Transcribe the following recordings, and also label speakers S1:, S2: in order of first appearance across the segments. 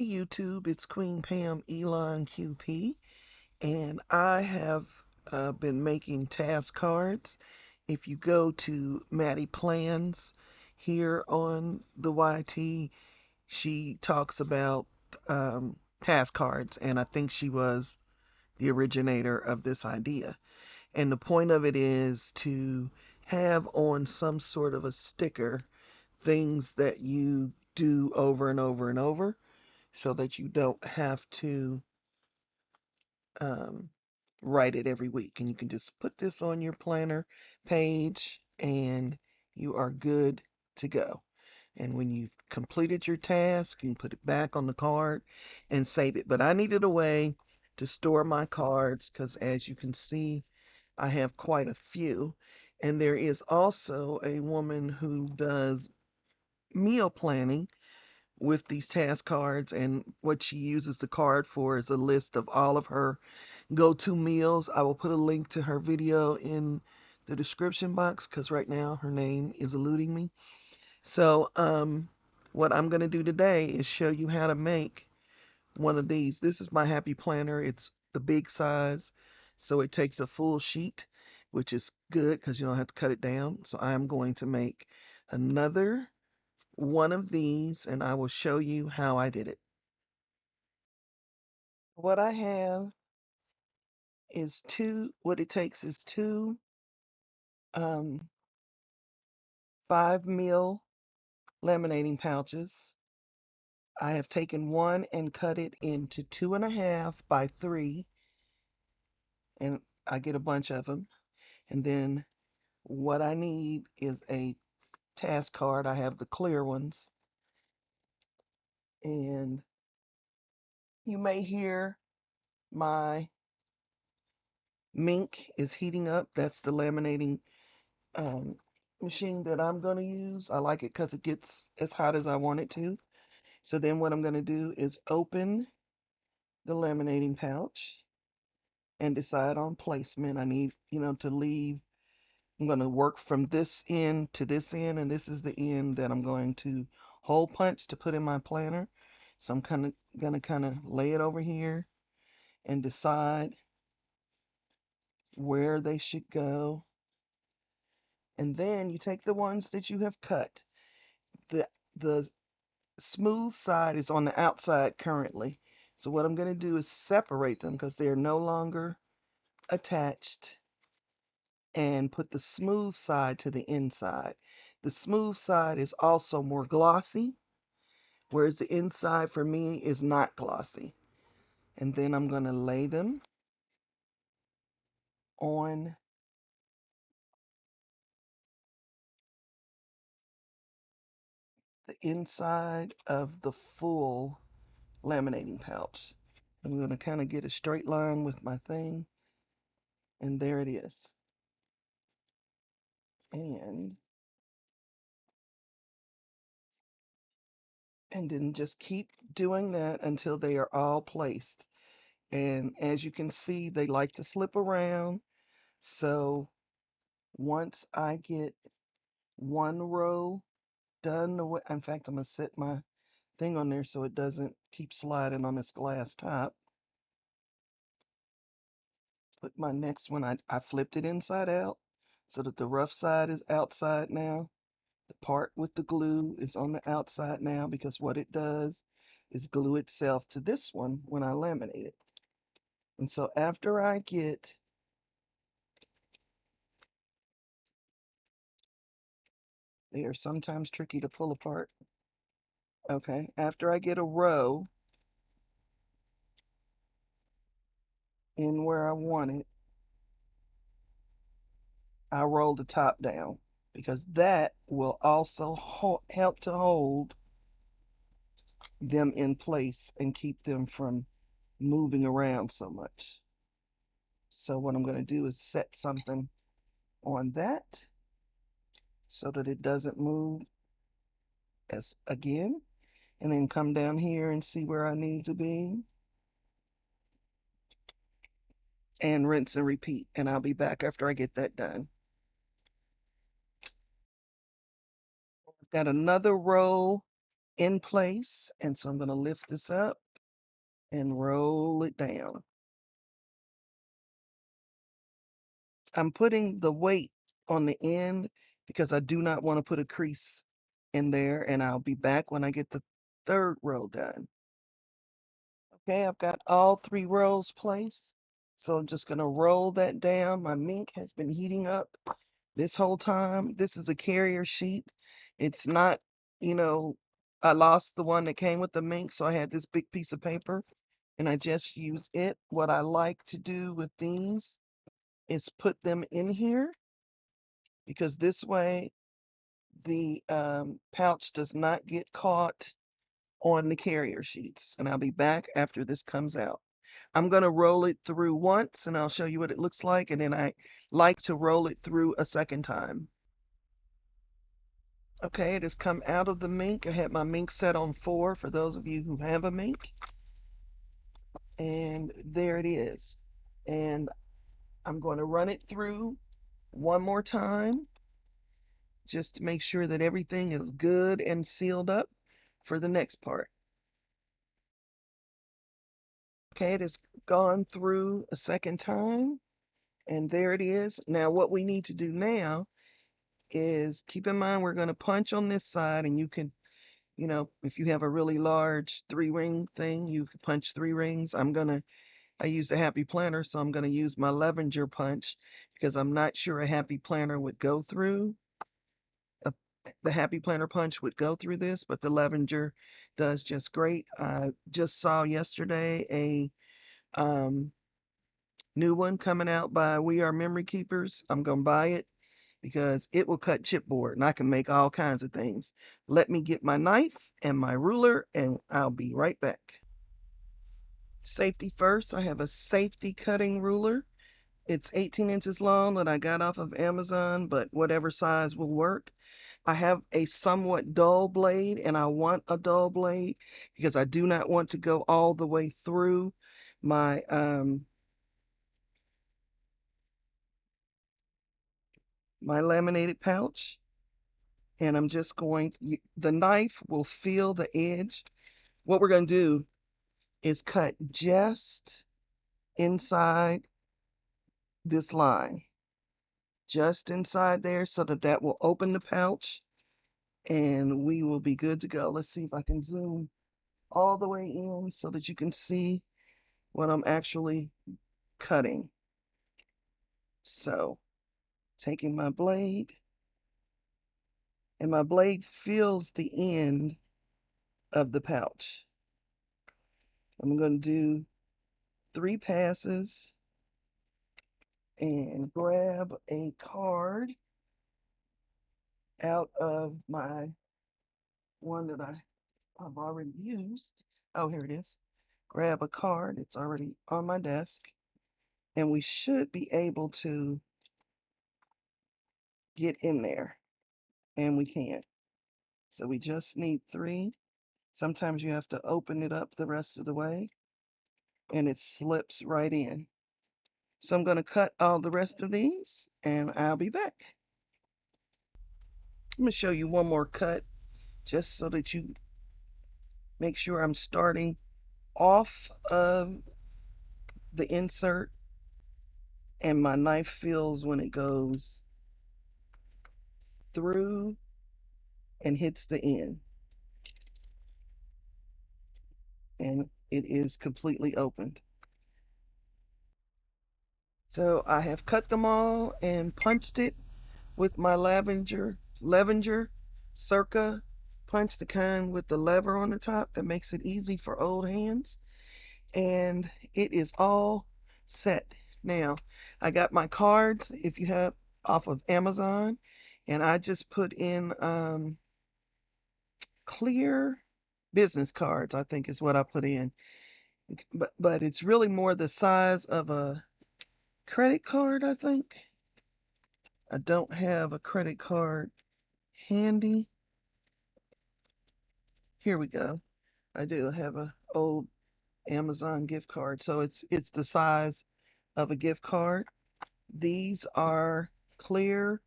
S1: Hey YouTube, it's Queen Pam Elon QP, and I have been making task cards. If you go to Maddie Plans here on the YT, she talks about task cards, and I think she was the originator of this idea. And the point of it is to have on some sort of a sticker things that you do over and over and over so that you don't have to um, write it every week. And you can just put this on your planner page and you are good to go. And when you've completed your task, you can put it back on the card and save it. But I needed a way to store my cards because, as you can see, I have quite a few. And there is also a woman who does meal planning with these task cards, and what she uses the card for is a list of all of her go-to meals. I will put a link to her video in the description box because right now her name is eluding me. So what I'm going to do today is show you how to make one of these. This is my happy planner. It's the big size, so it takes a full sheet, which is good because you don't have to cut it down. So I'm going to make another one of these and I will show you how I did it. What I have is what it takes is two um, 5 mil laminating pouches. I have taken one and cut it into 2.5 by 3, and I get a bunch of them. And then what I need is a task card. I have the clear ones, and you may hear my Mink is heating up. That's the laminating um, machine that I'm going to use. I like it because it gets as hot as I want it to. So then what I'm going to do is open the laminating pouch and decide on placement. I need, to leave. I'm going to work from this end to this end, and this is the end that I'm going to hole punch to put in my planner. So I'm going to kind of lay it over here and decide where they should go. And then you take the ones that you have cut. The smooth side is on the outside currently. So what I'm going to do is separate them because they're no longer attached and put the smooth side to the inside. The smooth side is also more glossy, whereas the inside for me is not glossy. And then I'm going to lay them on the inside of the full laminating pouch. I'm going to kind of get a straight line with my thing, and there it is. And then just keep doing that until they are all placed. And as you can see, they like to slip around. So once I get one row done, in fact, I'm going to set my thing on there so it doesn't keep sliding on this glass top. Put my next one, I flipped it inside out so that the rough side is outside now. The part with the glue is on the outside now because what it does is glue itself to this one when I laminate it. And so after I get they are sometimes tricky to pull apart. Okay, after I get a row in where I want it, I roll the top down because that will also help to hold them in place and keep them from moving around so much. So what I'm going to do is set something on that so that it doesn't move as again, and then come down here and see where I need to be and rinse and repeat. And I'll be back after I get that done. Got another row in place. And so I'm going to lift this up and roll it down. I'm putting the weight on the end because I do not want to put a crease in there, and I'll be back when I get the third row done. Okay, I've got all 3 rows placed. So I'm just going to roll that down. My mink has been heating up this whole time. This is a carrier sheet. It's not, you know, I lost the one that came with the mink, so I had this big piece of paper and I just use it. What I like to do with these is put them in here because this way the pouch does not get caught on the carrier sheets. And I'll be back after this comes out. I'm going to roll it through once and I'll show you what it looks like. And then I like to roll it through a second time. Okay, it has come out of the mink. I had my mink set on 4 for those of you who have a mink. And there it is. And I'm going to run it through one more time just to make sure that everything is good and sealed up for the next part. Okay, it has gone through a second time. And there it is. Now, what we need to do now is keep in mind we're going to punch on this side, and you can, if you have a really large 3-ring thing, you can punch 3 rings. I used a Happy Planner, so I'm going to use my Levenger punch because I'm not sure a Happy Planner would go through. A, the Happy Planner punch would go through this, but the Levenger does just great. I just saw yesterday a new one coming out by We Are Memory Keepers. I'm going to buy it because it will cut chipboard and I can make all kinds of things. Let me get my knife and my ruler and I'll be right back. Safety first, I have a safety cutting ruler. It's 18 inches long that I got off of Amazon, but whatever size will work. I have a somewhat dull blade and I want a dull blade because I do not want to go all the way through my my laminated pouch. And I'm just the knife will feel the edge. What we're going to do is cut just inside this line, just inside there so that that will open the pouch and we will be good to go. Let's see if I can zoom all the way in so that you can see what I'm actually cutting. So taking my blade, and my blade feels the end of the pouch. I'm going to do 3 passes and grab a card out of my one that I've already used. Oh, here it is. Grab a card. It's already on my desk. And we should be able to get in there. And we can. So we just need 3. Sometimes you have to open it up the rest of the way. And it slips right in. So I'm going to cut all the rest of these. And I'll be back. I'm going to show you one more cut just so that you make sure I'm starting off of the insert and my knife feels when it goes through and hits the end. And it is completely opened. So I have cut them all and punched it with my Levenger Circa punch, the kind with the lever on the top that makes it easy for old hands. And it is all set. Now, I got my cards, if you have, off of Amazon, and I just put in clear business cards, I think is what I put in. But it's really more the size of a credit card, I think. I don't have a credit card handy. Here we go. I do have a old Amazon gift card, so it's the size of a gift card. These are clear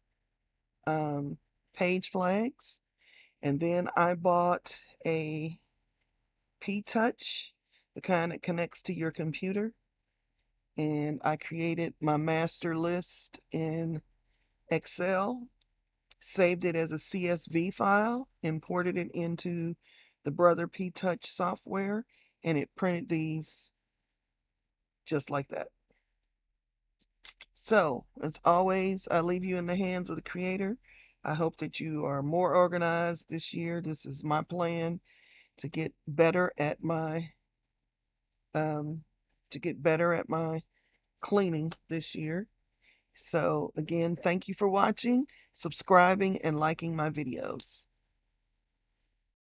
S1: page flags, And then I bought a P-Touch, the kind that connects to your computer. And I created my master list in Excel, saved it as a CSV file, imported it into the Brother P-Touch software, and it printed these just like that. So, as always, I leave you in the hands of the Creator. I hope that you are more organized this year. This is my plan to get better at my um, cleaning this year. So again, thank you for watching, subscribing, and liking my videos.